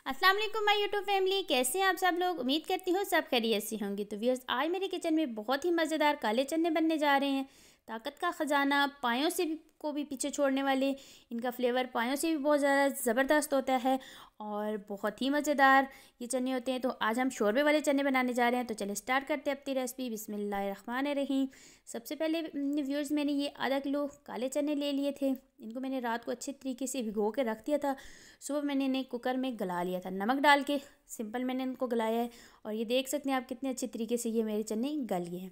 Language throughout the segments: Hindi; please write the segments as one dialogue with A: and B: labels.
A: अस्सलाम वालेकुम माय यूट्यूब फैमिली, कैसे हैं आप सब लोग। उम्मीद करती हूँ सब खैरियत से होंगी। तो व्यूअर्स, आज मेरे किचन में बहुत ही मज़ेदार काले चने बनने जा रहे हैं। ताकत का ख़जाना, पायों से भी को भी पीछे छोड़ने वाले। इनका फ्लेवर पायों से भी बहुत ज़्यादा ज़बरदस्त होता है और बहुत ही मज़ेदार ये चने होते हैं। तो आज हम शोरबे वाले चने बनाने जा रहे हैं। तो चलिए स्टार्ट करते हैं अपनी रेसिपी। बिस्मिल्लाहिर्रहमानिर्रहीम। सबसे पहले व्यूअर्स, मैंने ये आधा किलो काले चने ले लिए थे। इनको मैंने रात को अच्छे तरीके से भिगो के रख दिया था। सुबह मैंने इन्हें कुकर में गला लिया था, नमक डाल के सिंपल मैंने इनको गलाया है। और ये देख सकते हैं आप कितने अच्छे तरीके से ये मेरे चने गल गए हैं।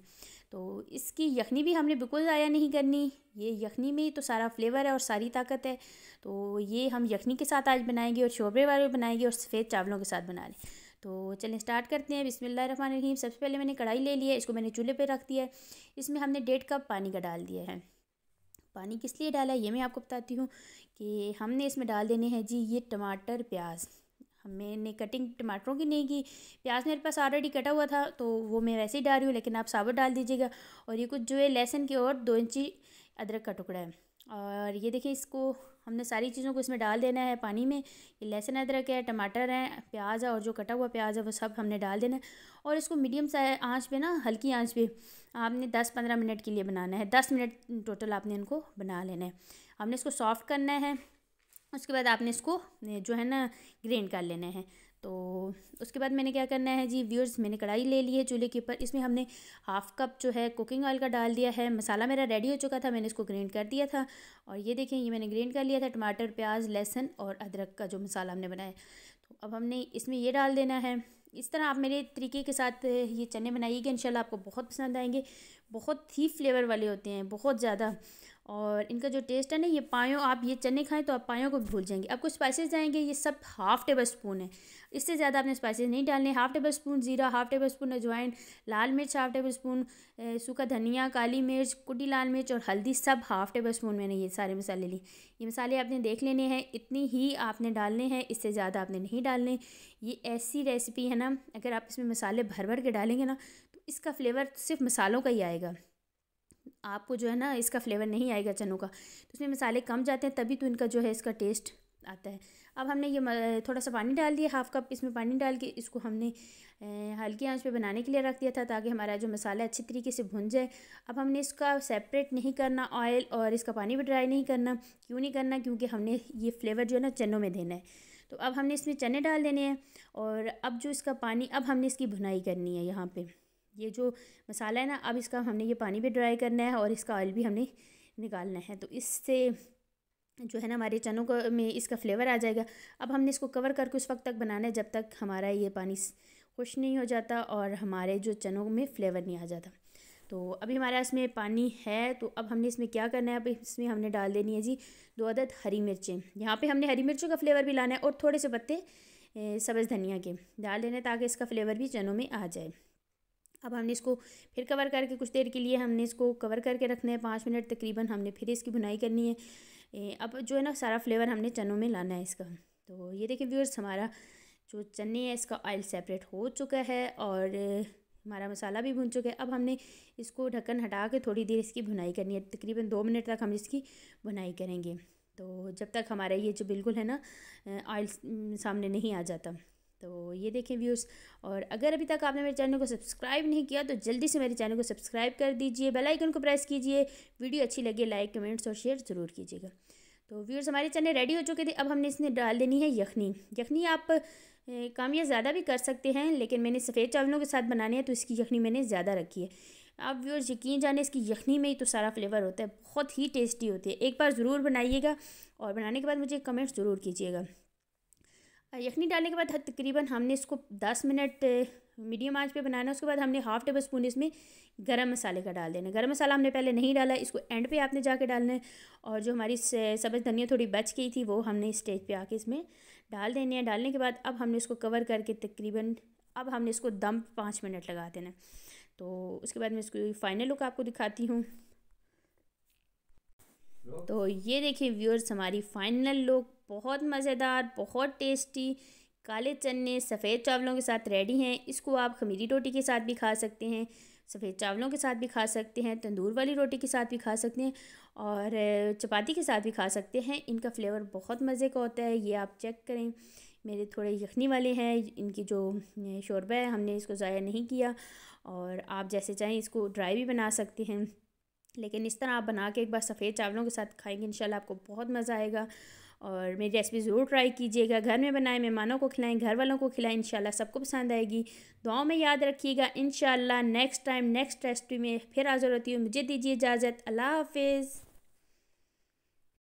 A: तो इसकी यखनी भी हमने बिल्कुल ज़ाया नहीं करनी। ये यखनी में ही तो सारा फ्लेवर है और सारी ताकत है। तो ये हम यखनी के साथ आज बनाएंगे और शोरबे वाले बनाएंगे और सफ़ेद चावलों के साथ बना लें। तो चलिए स्टार्ट करते हैं। बिस्मिल्लाहिर्रहमानिर्रहीम। सबसे पहले मैंने कढ़ाई ले लिया है, इसको मैंने चूल्हे पे रख दिया है। इसमें हमने 1.5 कप पानी का डाल दिया है। पानी किस लिए डाला है ये मैं आपको बताती हूँ कि हमने इसमें डाल देने हैं जी ये टमाटर प्याज। मैंने कटिंग टमाटरों की नहीं की, प्याज मेरे पास ऑलरेडी कटा हुआ था तो वो मैं वैसे ही डाल रही हूँ, लेकिन आप साबुत डाल दीजिएगा। और ये कुछ जो है लहसुन की और 2 इंची अदरक का टुकड़ा है। और ये देखिए, इसको हमने सारी चीज़ों को इसमें डाल देना है पानी में। ये लहसुन अदरक है, टमाटर है, प्याज है और जो कटा हुआ प्याज है वो सब हमने डाल देना है। और इसको मीडियम आंच पे ना, हल्की आंच पे आपने 10-15 मिनट के लिए बनाना है। 10 मिनट टोटल आपने इनको बना लेना है। हमने इसको सॉफ्ट करना है। उसके बाद आपने इसको जो है ना ग्राइंड कर लेना है। तो उसके बाद मैंने क्या करना है जी व्यूअर्स, मैंने कढ़ाई ले ली है चूल्हे के ऊपर। इसमें हमने 1/2 कप जो है कुकिंग ऑयल का डाल दिया है। मसाला मेरा रेडी हो चुका था, मैंने इसको ग्राइंड कर दिया था। और ये देखें, ये मैंने ग्राइंड कर लिया था टमाटर प्याज लहसुन और अदरक का जो मसाला हमने बनाया। तो अब हमने इसमें ये डाल देना है। इस तरह आप मेरे तरीके के साथ ये चने बनाइएगा, इंशाल्लाह आपको बहुत पसंद आएंगे। बहुत ही फ्लेवर वाले होते हैं, बहुत ज़्यादा। और इनका जो टेस्ट है ना, ये पायों, आप ये चने खाएं तो आप पायों को भूल जाएंगे। अब कुछ स्पाइसेस जाएंगे, ये सब 1/2 टेबल स्पून है। इससे ज़्यादा आपने स्पाइसेस नहीं डालने। 1/2 टेबल स्पून ज़ीरा, 1/2 टेबल स्पून अजवाइन, लाल मिर्च 1/2 टेबल स्पून, सूखा धनिया, काली मिर्च, कुटी लाल मिर्च और हल्दी सब 1/2 टेबल स्पून मैंने ये सारे मसाले लिए। ये मसाले आपने देख लेने हैं, इतनी ही आपने डालने हैं, इससे ज़्यादा आपने नहीं डालने। ये ऐसी रेसिपी है ना, अगर आप इसमें मसाले भर भर के डालेंगे ना तो इसका फ्लेवर सिर्फ मसालों का ही आएगा, आपको जो है ना इसका फ्लेवर नहीं आएगा चनों का। तो इसमें मसाले कम जाते हैं तभी तो इनका जो है इसका टेस्ट आता है। अब हमने ये थोड़ा सा पानी डाल दिया, 1/2 कप इसमें पानी डाल के इसको हमने हल्की आंच पे बनाने के लिए रख दिया था, ताकि हमारा जो मसाला अच्छी तरीके से भुन जाए। अब हमने इसका सेपरेट नहीं करना ऑयल, और इसका पानी भी ड्राई नहीं करना। क्यों नहीं करना? क्योंकि हमने ये फ्लेवर जो है ना चनों में देना है। तो अब हमने इसमें चने डाल देने हैं। और अब जो इसका पानी, अब हमने इसकी भुनाई करनी है। यहाँ पे ये जो मसाला है ना, अब इसका हमने ये पानी भी ड्राई करना है और इसका ऑयल भी हमने निकालना है। तो इससे जो है ना हमारे चनों को में इसका फ्लेवर आ जाएगा। अब हमने इसको कवर करके उस वक्त तक बनाना है जब तक हमारा ये पानी खुश नहीं हो जाता और हमारे जो चनों में फ्लेवर नहीं आ जाता। तो अभी हमारे इसमें पानी है। तो अब हमने इसमें क्या करना है, अब इसमें हमने डाल देनी है जी 2 अदद हरी मिर्चें। यहाँ पे हमने हरी मिर्चों का फ्लेवर भी लाना है और थोड़े से पत्ते सब्ज़ धनिया के डाल देने, ताकि इसका फ्लेवर भी चनों में आ जाए। अब हमने इसको फिर कवर करके कुछ देर के लिए हमने इसको कवर करके रखना है, 5 मिनट तकरीबन हमने फिर इसकी भुनाई करनी है। अब जो है ना सारा फ्लेवर हमने चनों में लाना है इसका। तो ये देखिए व्यूअर्स, हमारा जो चने है इसका ऑयल सेपरेट हो चुका है और हमारा मसाला भी भुन चुका है। अब हमने इसको ढक्कन हटा के थोड़ी देर इसकी भुनाई करनी है, तकरीबन 2 मिनट तक हम इसकी भुनाई करेंगे। तो जब तक हमारा ये जो बिल्कुल है ना ऑयल सामने नहीं आ जाता। तो ये देखें व्यूअर्स, और अगर अभी तक आपने मेरे चैनल को सब्सक्राइब नहीं किया तो जल्दी से मेरे चैनल को सब्सक्राइब कर दीजिए, बेल आइकन को प्रेस कीजिए। वीडियो अच्छी लगे लाइक कमेंट्स और शेयर ज़रूर कीजिएगा। तो व्यूअर्स, हमारे चने रेडी हो चुके थे। अब हमने इसमें डाल देनी है यखनी। यखनी आप कम या ज़्यादा भी कर सकते हैं, लेकिन मैंने सफ़ेद चावलों के साथ बनाने हैं तो इसकी यखनी मैंने ज़्यादा रखी है। आप व्यूअर्स यकीन जाने, इसकी यखनी में ही तो सारा फ्लेवर होता है, बहुत ही टेस्टी होती है। एक बार ज़रूर बनाइएगा और बनाने के बाद मुझे कमेंट्स ज़रूर कीजिएगा। यखनी डालने के बाद तकरीबन हमने इसको 10 मिनट मीडियम आंच पे बनाना है। उसके बाद हमने 1/2 टेबल स्पून इसमें गरम मसाले का डाल देना है। गरम मसाला हमने पहले नहीं डाला, इसको एंड पे आपने जाके डालना है। और जो हमारी सब्ज़ धनिया थोड़ी बच गई थी वो हमने स्टेज पे आके इसमें डाल देनी है। डालने के बाद अब हमने इसको कवर करके तकरीबन, अब हमने इसको दम 5 मिनट लगा देना है। तो उसके बाद मैं इसको फाइनल लुक आपको दिखाती हूँ। तो ये देखिए व्यूअर्स, हमारी फाइनल लुक बहुत मज़ेदार, बहुत टेस्टी काले चने सफ़ेद चावलों के साथ रेडी हैं। इसको आप खमीरी रोटी के साथ भी खा सकते हैं, सफ़ेद चावलों के साथ भी खा सकते हैं, तंदूर वाली रोटी के साथ भी खा सकते हैं और चपाती के साथ भी खा सकते हैं। इनका फ्लेवर बहुत मज़े का होता है, ये आप चेक करें। मेरे थोड़े यखनी वाले हैं, इनकी जो शोरबा है हमने इसको ज़ाया नहीं किया। और आप जैसे चाहें इसको ड्राई भी बना सकते हैं, लेकिन इस तरह आप बना के एक बार सफ़ेद चावलों के साथ खाएंगे इंशाल्लाह आपको बहुत मज़ा आएगा। और मेरी रेसिपी ज़रूर ट्राई कीजिएगा, घर में बनाएं, मेहमानों को खिलाएं, घर वालों को खिलाएं, इंशाल्लाह सबको पसंद आएगी। दुआओं में याद रखिएगा। इंशाल्लाह नेक्स्ट टाइम नेक्स्ट रेसिपी में फिर हाज़िर होती हूँ। मुझे दीजिए इजाज़त। अल्लाह हाफिज़।